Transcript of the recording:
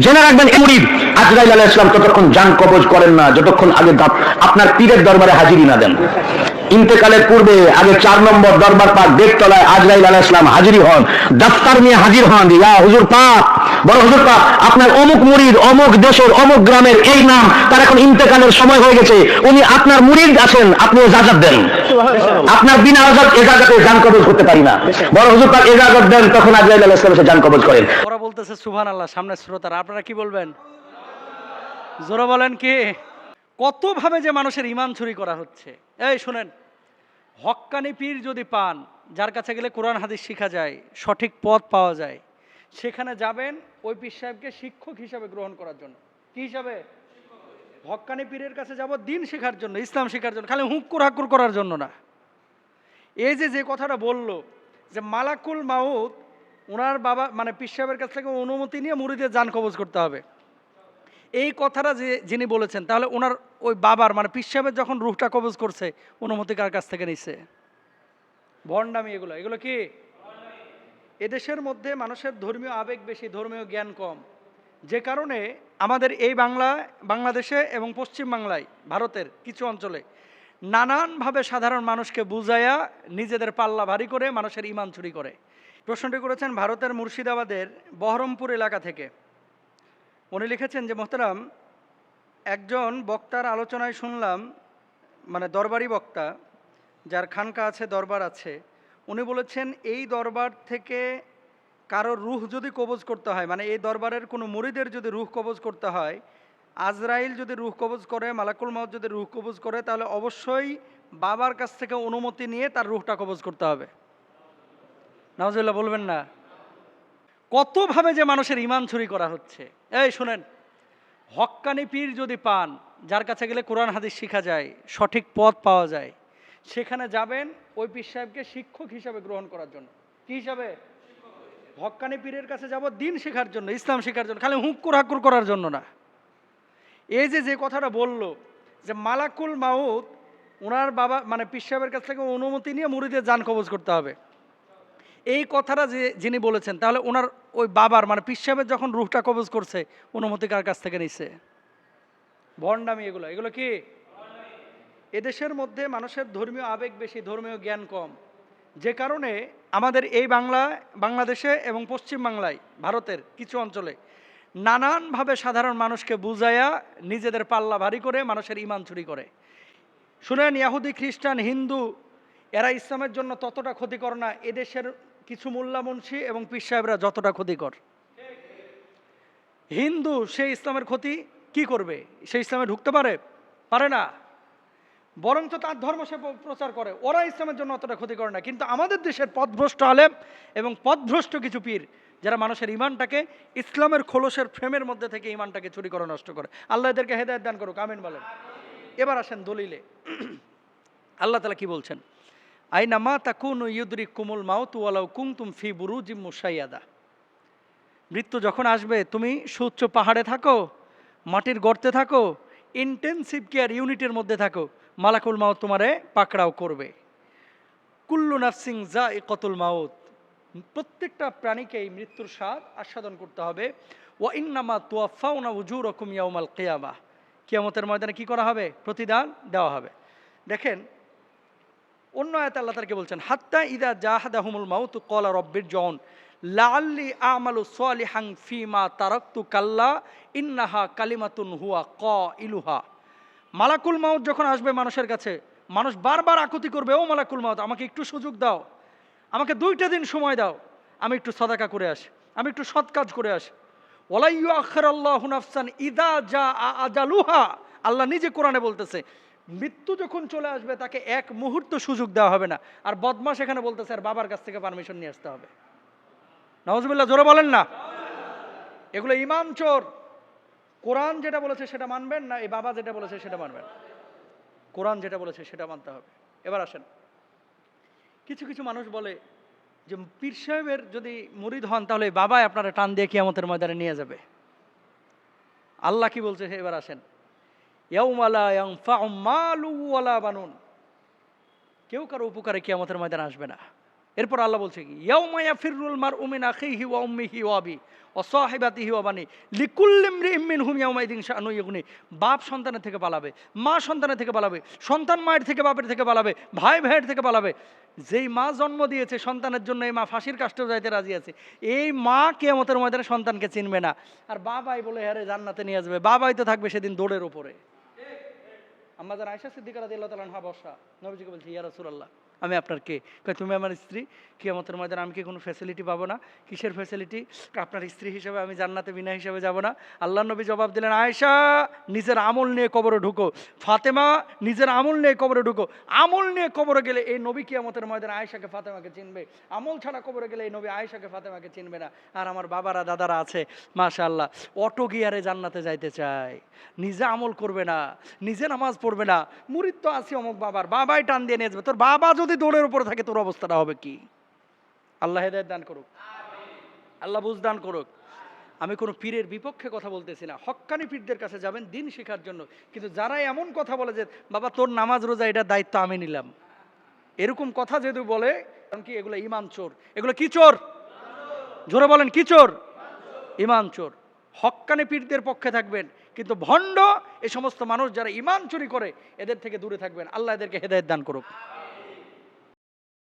জেনে রাখবেন মুরিদ আজরাইল আলাইহিস সালাম ততক্ষণ জান কবজ করেন না যতক্ষণ আগে আপনার পীরের দরবারে হাজিরি না দেন। ইন্তেকালের পূর্বে আগে 4 নম্বর দরবার পাক বেতলায় আজরাইল আলাইহিস সালাম হাজিরি হন, দফতর নিয়ে হাজির হন, ইয়া হুজুর পাক, বড় হুজুর পাক, আপনার অমুক মুরিদ অমুক দেশের অমুক গ্রামের এই নাম, তার এখন ইন্তেকালের সময় হয়ে গেছে, উনি আপনার মুরিদ আছেন, আপনি ইজাজত দেন। আপনার বিনা ইজাজতে জান কবজ করতে পারি না, বড় হুজুর পাক ইজাজত দেন, তখন আজরাইল আলাইহিস সালাম এসে জান কবজ করেন। ওরা বলতেছে সুবহানাল্লাহ, সামনে শ্রোতারা, আপনারা কি বলবেন? জোরে বলেন কি? কত ভাবে যে মানুষের ঈমান চুরি করা হচ্ছে। এই শুনেন, হক্কানি পীর যদি পান, যার কাছে গেলে কোরআন হাদিস শেখা যায়, সঠিক পথ পাওয়া যায়, সেখানে যাবেন ওই পীর সাহেবকে শিক্ষক হিসাবে গ্রহণ করার জন্য। কি হিসাবে? হক্কানি পীরের কাছে যাব দিন শেখার জন্য, ইসলাম শেখার জন্য, খালি হুক্কুর হাক্কুর করার জন্য না। এই যে কথাটা বলল যে মালাকুল মাউত ওনার বাবা মানে পীর সাহেবের কাছ থেকে অনুমতি নিয়ে মুরিদের জান কবজ করতে হবে, এই কথাটা যে যিনি বলেছেন, তাহলে ওনার ওই বাবার মানে পীর সাহেবের যখন রুহটা কবজ করছে, অনুমতি কার কাছ থেকে নিছে? ভণ্ডামি এগুলো। এগুলো কি? এদেশের মধ্যে মানুষের ধর্মীয় আবেগ বেশি, ধর্মীয় জ্ঞান কম, যে কারণে আমাদের এই বাংলাদেশে এবং পশ্চিম বাংলায়, ভারতের কিছু অঞ্চলে নানানভাবে সাধারণ মানুষকে বুঝাইয়া নিজেদের পাল্লা ভারী করে মানুষের ঈমান চুরি করে। প্রশ্নটি করেছেন ভারতের মুর্শিদাবাদের বহরমপুর এলাকা থেকে। উনি লিখেছেন যে মোহতারাম, একজন বক্তার আলোচনায় শুনলাম, মানে দরবারি বক্তা, যার খানকা আছে, দরবার আছে, উনি বলেছেন এই দরবার থেকে কারোর রুহ যদি কবজ করতে হয়, মানে এই দরবারের কোনো মুরিদের যদি রুহ কবজ করতে হয়, আজরাইল যদি রুহ কবজ করে, মালাকুল মাউত যদি রুহ কবজ করে, তাহলে অবশ্যই বাবার কাছ থেকে অনুমতি নিয়ে তার রুহটা কবজ করতে হবে। নাউজুবিল্লাহ বলবেন না? কতভাবে যে মানুষের ঈমান চুরি করা হচ্ছে। এই শুনেন, হক্কানি পীর যদি পান, যার কাছে গেলে কোরআন হাদিস শেখা যায়, সঠিক পথ পাওয়া যায়, সেখানে যাবেন ওই পীর সাহেবকে শিক্ষক হিসাবে গ্রহণ করার জন্য। কি হিসাবে? হক্কানি পীরের কাছে যাব দিন শেখার জন্য, ইসলাম শেখার জন্য, খালি হুক্কুর হাক্কুর করার জন্য না। এই যে কথাটা বলল যে মালাকুল মাউত ওনার বাবা মানে পীর সাহেবের কাছ থেকে অনুমতি নিয়ে মুরিদের জান কবজ করতে হবে, এই কথাটা যে যিনি বলেছেন, তাহলে ওনার ওই বাবার মানে পীর সাহেবের যখন রুহটা কবজ করছে, অনুমতি কার কাছ থেকে নিছে? ভণ্ডামি এগুলো। এগুলো কি? এদেশের মধ্যে মানুষের ধর্মীয় আবেগ বেশি, ধর্মীয় জ্ঞান কম, যে কারণে আমাদের এই বাংলাদেশে এবং পশ্চিম বাংলায়, ভারতের কিছু অঞ্চলে নানানভাবে সাধারণ মানুষকে বুঝাইয়া নিজেদের পাল্লা ভারী করে মানুষের ঈমান চুরি করে। শুনেন, ইহুদি, খ্রিস্টান, হিন্দু এরা ইসলামের জন্য ততটা ক্ষতিকর না এদেশের কিছু মোল্লা মুন্সি এবং পীর সাহেবরা যতটা ক্ষতিকর। হিন্দু সে ইসলামের ক্ষতি কি করবে? সে ইসলামে ঢুকতে পারে না, বরঞ্চ তার ধর্ম সে প্রচার করে, ওরা ইসলামের জন্য অতটা ক্ষতি করে না। কিন্তু আমাদের দেশের পথভ্রষ্ট আলেম এবং পথভ্রষ্ট কিছু পীর, যারা মানুষের ঈমানটাকে ইসলামের খোলসের ফ্রেমের মধ্যে থেকে ঈমানটাকে চুরি করে নষ্ট করে। আল্লাহ এদেরকে হেদায়েত দান করুক, আমিন বলেন। এবার আসেন দলিলে। আল্লাহ তাআলা কি বলছেন? আইনামা তাকুনু ইউদরিকুমুল মাউতু ওয়ালাউ কুনতুম ফি বুরুজিম মুশাইয়াদা। মৃত্যু যখন আসবে, তুমি সুউচ্চ পাহাড়ে থাকো, মাটির গর্তে থাকো, ইন্টেনসিভ কেয়ার ইউনিটের মধ্যে থাকো, মালাকুল মাউত তোমারে পাকড়াও করবে। কুল্লু নাফসিং যায়িকাতুল মাউত, প্রত্যেকটা প্রাণীকেই মৃত্যুর স্বাদ আস্বাদন করতে হবে। ওয়া ইন্নামা তুওয়াফাউনা উজুরাকুম ইয়াউমাল কিয়ামাহ, কিয়ামতের ময়দানে কি করা হবে? প্রতিদান দেওয়া হবে। দেখেন অন্য আয়াতে আল্লাহ তাআলা বলছেন, হাত্তা ইদা জাহাদাহুমুল মাউত ক্বালা রাব্বিরজিউন লাআল্লি আমালু সালিহান ফিমা তারাকতু কাল্লা ইন্নাহা কালিমাতুন হুয়া কাইলুহা। মালাকুল মাউত যখন আসবে মানুষের কাছে, মানুষ বারবার আকুতি করবে, ও মালাকুল মাউত, আমাকে একটু সুযোগ দাও, আমাকে 2টা দিন সময় দাও, আমি একটু সাদাকা করে আসি, আমি একটু সৎ কাজ করে আসি। ওয়ালা ইউআখিরুল্লাহু নাফসান ইযা জাআ আজালুহা, আল্লাহ নিজে কোরআনে বলতেছে, মৃত্যু যখন চলে আসবে তাকে এক মুহূর্ত সুযোগ দেওয়া হবে না। আর বদমাশ এখানে বলতেছে আর বাবার কাছ থেকে পারমিশন নিয়ে আসতে হবে। নাউজুবিল্লাহ, জোরে বলেন না। এগুলো ইমাম চোর। কোরআন যেটা বলেছে সেটা মানবেন না, এই বাবা যেটা বলেছে সেটা মানবেন। কোরআন যেটা বলেছে সেটা মানতে হবে। এবার আসেন, কিছু মানুষ বলে যে পীর সাহেবের যদি মুরিদ হন তাহলে বাবাই আপনারা টান দিয়ে কিয়ামতের ময়দানে নিয়ে যাবে। আল্লাহ কি বলছে? এবার আসেন, ইয়াউমা লা ইয়ানফাউ মালু ওয়ালা বানুন, কেউ কারো উপকারে কিয়ামতের ময়দানে আসবে না। এরপর আল্লাহ বলছে কি, ইয়াউমা ইয়াফিরুল মারউ মিন আখিহি ওয়া উম্মিহি ওয়া আবি ওয়া সাহিবাতিহি ওয়া বানি লিকুল্লি ইমরিইম মিনহুম ইয়াউমাইদিন শাআনুন ইগনি। বাপ সন্তানের থেকে পালাবে, মা সন্তানের থেকে পালাবে, সন্তান মায়ের থেকে বাপের থেকে পালাবে, ভাই ভাইয়ের থেকে পালাবে। যেই মা জন্ম দিয়েছে সন্তানের জন্য, এই মা ফাঁসির কাষ্ঠেও যাইতে রাজি আছে, এই মা কিয়ামতের ময়দানে সন্তানকে চিনবে না। আর বাবাই বলে হ্যাঁ রে জান্নাতে নিয়ে আসবে, বাবাই তো থাকবে সেদিন দৌড়ের উপরে। আম্মাজান আয়েশা সিদ্দিকা রাদিয়াল্লাহু তাআলা আনহা বসা, নবীজিকে বলছে, ইয়া রাসূলুল্লাহ, আমি আপনার কে? কয়, তুমি আমার স্ত্রী, কিয়ামতের ময়দানে আমি কি কোনো ফ্যাসিলিটি পাবো না? কিসের ফ্যাসিলিটি? আপনার স্ত্রী হিসেবে আমি জান্নাতে বিনা হিসেবে যাব না? আল্লাহ নবী জবাব দিলেন, আয়েশা নিজের আমল নিয়ে কবরে ঢুকো, ফাতেমা নিজের আমল নিয়ে কবরে ঢুকো। আমল নিয়ে কবরে গেলে এই নবী কিয়ামতের ময়দানে আয়েশাকে ফাতেমাকে চিনবে, আমল ছাড়া কবরে গেলে এই নবী আয়েশাকে ফাতেমাকে চিনবে না। আর আমার বাবারা দাদারা আছে মাশাআল্লাহ, অটো গিয়ারে জান্নাতে যাইতে চায়, নিজে আমল করবে না, নিজে নামাজ পড়বে না, মুরিদ তো আছে অমুক বাবার, বাবাই টান দিয়ে নিয়ে যাবে। তোর বাবা যদি দৌড়ের উপরে থাকে তোর অবস্থাটা হবে কি? আল্লাহ হেদায়েত দান করুক, আল্লাহ বুঝ দান করুক। আমি কোনো পীরের বিপক্ষে কথা বলতেছি না, হক্কানি পীরদের কাছে যাবেন দিন শেখার জন্য। কিন্তু যারা এমন কথা বলে যে বাবা তোর নামাজ রোজা এটার দায়িত্ব আমি নিলাম, এরকম কথা যেহেতু বলে, কারণ কি এগুলো ইমান চোর। এগুলো কি চোর? জোরে বলেন, কি চোর? ইমান চোর। হক্কানি পীরদের পক্ষে থাকবেন, কিন্তু ভণ্ড এই সমস্ত মানুষ যারা ইমান চুরি করে এদের থেকে দূরে থাকবেন। আল্লাহ এদেরকে হেদায়েত দান করুক।